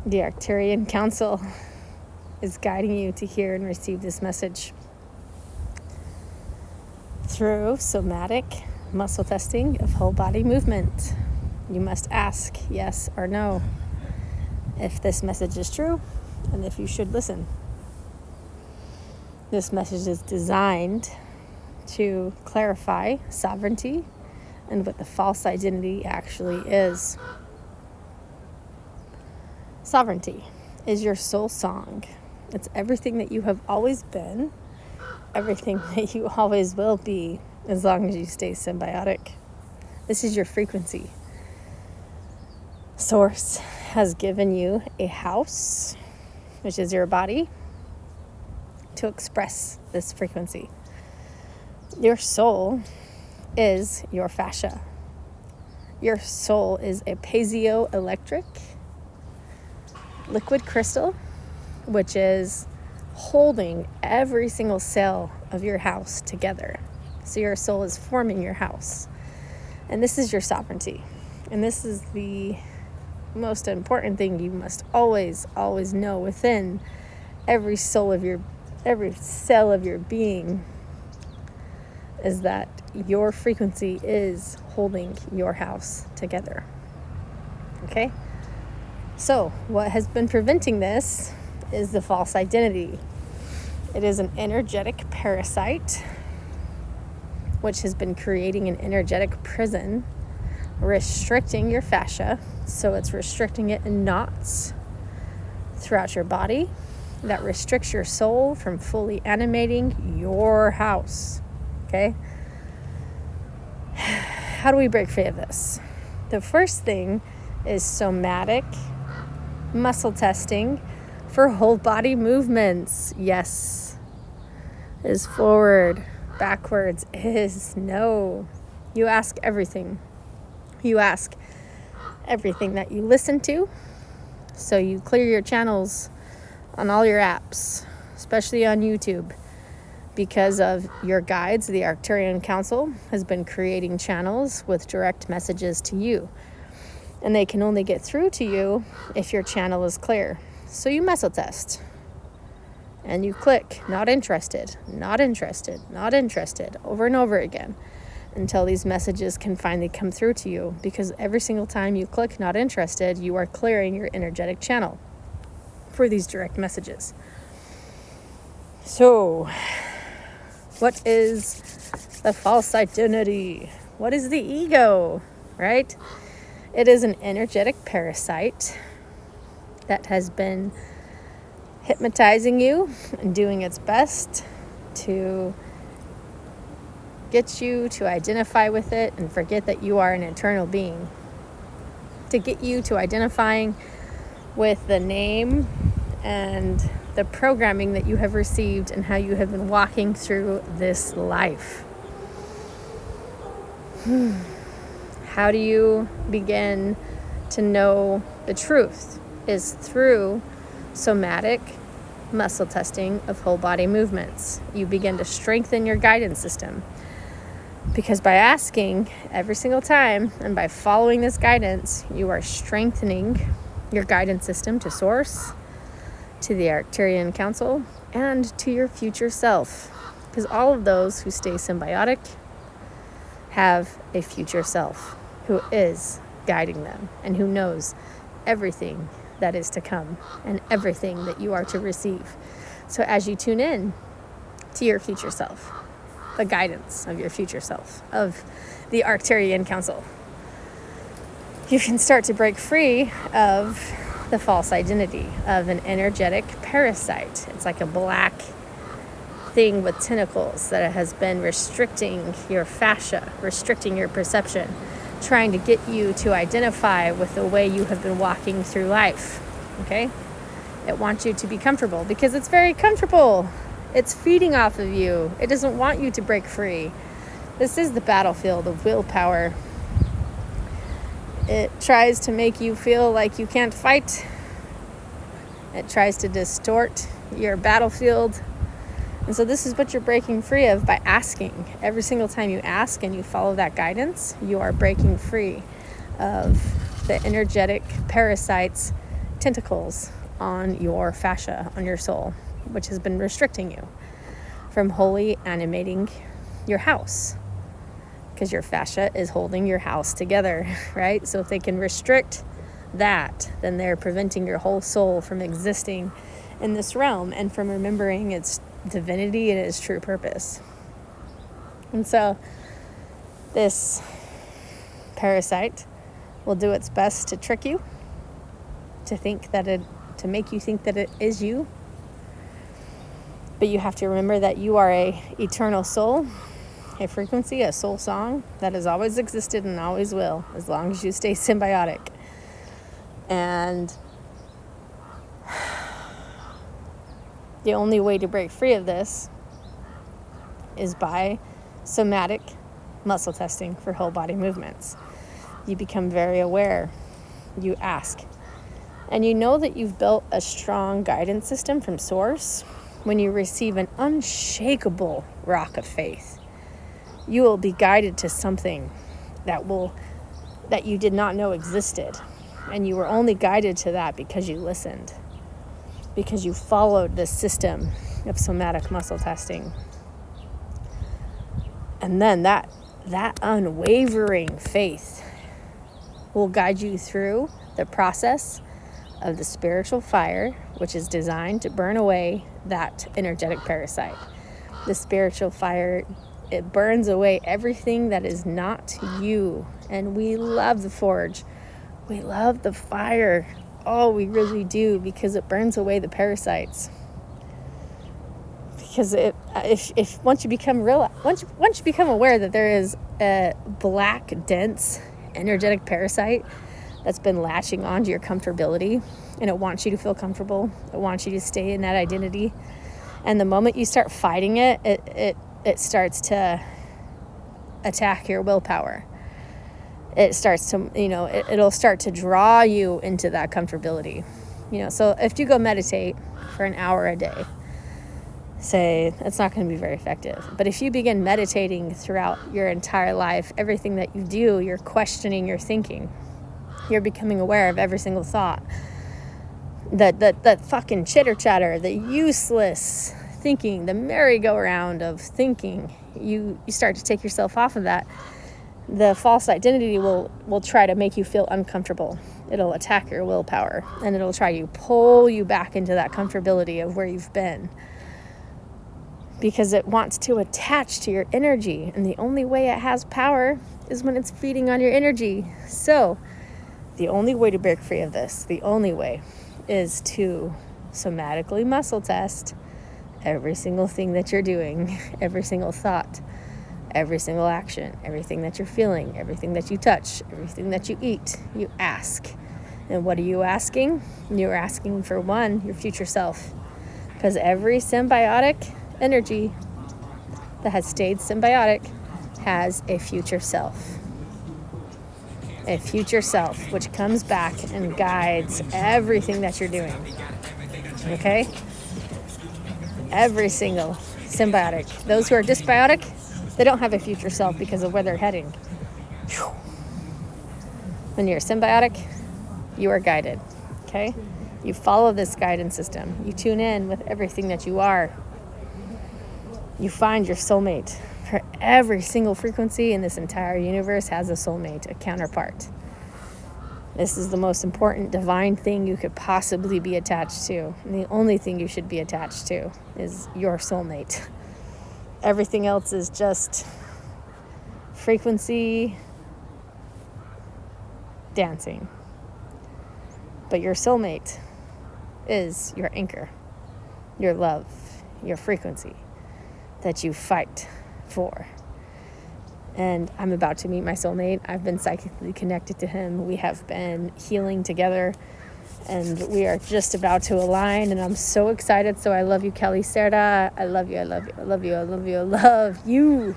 The Arcturian Council is guiding you to hear and receive this message through somatic muscle testing of whole body movement. You must ask yes or no if this message is true and if you should listen. This message is designed to clarify sovereignty and what the false identity actually is. Sovereignty is your soul song. It's everything that you have always been, everything that you always will be, as long as you stay symbiotic. This is your frequency. Source has given you a house, which is your body, to express this frequency. Your soul is your fascia. Your soul is a piezoelectric liquid crystal, which is holding every single cell of your house together. So your soul is forming your house. And this is your sovereignty. And this is the most important thing you must always know within every cell of your being, is that your frequency is holding your house together. Okay? So, what has been preventing this is the false identity. It is an energetic parasite, which has been creating an energetic prison, restricting your fascia. So it's restricting it in knots throughout your body. That restricts your soul from fully animating your house. Okay? How do we break free of this? The first thing is somatic muscle testing for whole body movements. Yes is forward, backwards is no. You ask everything. You ask everything that you listen to. So you clear your channels on all your apps, especially on YouTube, because of your guides. The Arcturian Council has been creating channels with direct messages to you. And they can only get through to you if your channel is clear. So you muscle test. And you click, not interested, not interested, not interested, over and over again, until these messages can finally come through to you. Because every single time you click not interested, you are clearing your energetic channel for these direct messages. So, what is the false identity? What is the ego, right? It is an energetic parasite that has been hypnotizing you and doing its best to get you to identify with it and forget that you are an eternal being. To get you to identifying with the name and the programming that you have received and how you have been walking through this life. How do you begin to know the truth? Is through somatic muscle testing of whole body movements. You begin to strengthen your guidance system. Because by asking every single time and by following this guidance, you are strengthening your guidance system to Source, to the Arcturian Council, and to your future self. Because all of those who stay symbiotic have a future self who is guiding them and who knows everything that is to come and everything that you are to receive. So as you tune in to your future self, the guidance of your future self, of the Arcturian Council, you can start to break free of the false identity of an energetic parasite. It's like a black thing with tentacles that has been restricting your fascia, restricting your perception, trying to get you to identify with the way you have been walking through life. Okay? It wants you to be comfortable because it's very comfortable. It's feeding off of you. It doesn't want you to break free. This is the battlefield of willpower. It tries to make you feel like you can't fight. It tries to distort your battlefield. And so this is what you're breaking free of by asking. Every single time you ask and you follow that guidance, you are breaking free of the energetic parasites tentacles on your fascia, on your soul, which has been restricting you from wholly animating your house, because your fascia is holding your house together, right? So if they can restrict that, then they're preventing your whole soul from existing in this realm and from remembering its divinity and its true purpose. And so this parasite will do its best to trick you, to make you think that it is you. But you have to remember that you are a eternal soul, a frequency, a soul song that has always existed and always will, as long as you stay symbiotic. And the only way to break free of this is by somatic muscle testing for whole body movements. You become very aware. You ask. And you know that you've built a strong guidance system from source when you receive an unshakable rock of faith. You will be guided to something that you did not know existed. And you were only guided to that because you listened, because you followed this system of somatic muscle testing. And then that unwavering faith will guide you through the process of the spiritual fire, which is designed to burn away that energetic parasite. The spiritual fire, it burns away everything that is not you. And we love the forge. We love the fire. Oh, we really do, because it burns away the parasites. Because if once you become aware that there is a black, dense, energetic parasite that's been latching onto your comfortability, and it wants you to feel comfortable, it wants you to stay in that identity, and the moment you start fighting it, it starts to attack your willpower. It starts to, it'll start to draw you into that comfortability. So if you go meditate for an hour a day, say, it's not going to be very effective. But if you begin meditating throughout your entire life, everything that you do, you're questioning your thinking. You're becoming aware of every single thought. That fucking chitter chatter, the useless thinking, the merry-go-round of thinking. You start to take yourself off of that. The false identity will try to make you feel uncomfortable. It'll attack your willpower, and it'll try to pull you back into that comfortability of where you've been, because it wants to attach to your energy, and the only way it has power is when it's feeding on your energy. So the only way to break free of this, the only way, is to somatically muscle test every single thing that you're doing, every single thought, every single action, everything that you're feeling, everything that you touch, everything that you eat. You ask. And what are you asking? You're asking for one, your future self. Because every symbiotic energy that has stayed symbiotic has a future self. A future self, which comes back and guides everything that you're doing. Okay? Every single symbiotic. Those who are dysbiotic, they don't have a future self because of where they're heading. When you're symbiotic, you are guided. Okay? You follow this guidance system. You tune in with everything that you are. You find your soulmate. For every single frequency in this entire universe has a soulmate, a counterpart. This is the most important divine thing you could possibly be attached to. And the only thing you should be attached to is your soulmate. Everything else is just frequency dancing. But your soulmate is your anchor, your love, your frequency that you fight for. And I'm about to meet my soulmate. I've been psychically connected to him. We have been healing together, and we are just about to align, and I'm so excited. So I love you, Kelly Serra. I love you, I love you, I love you, I love you, I love you.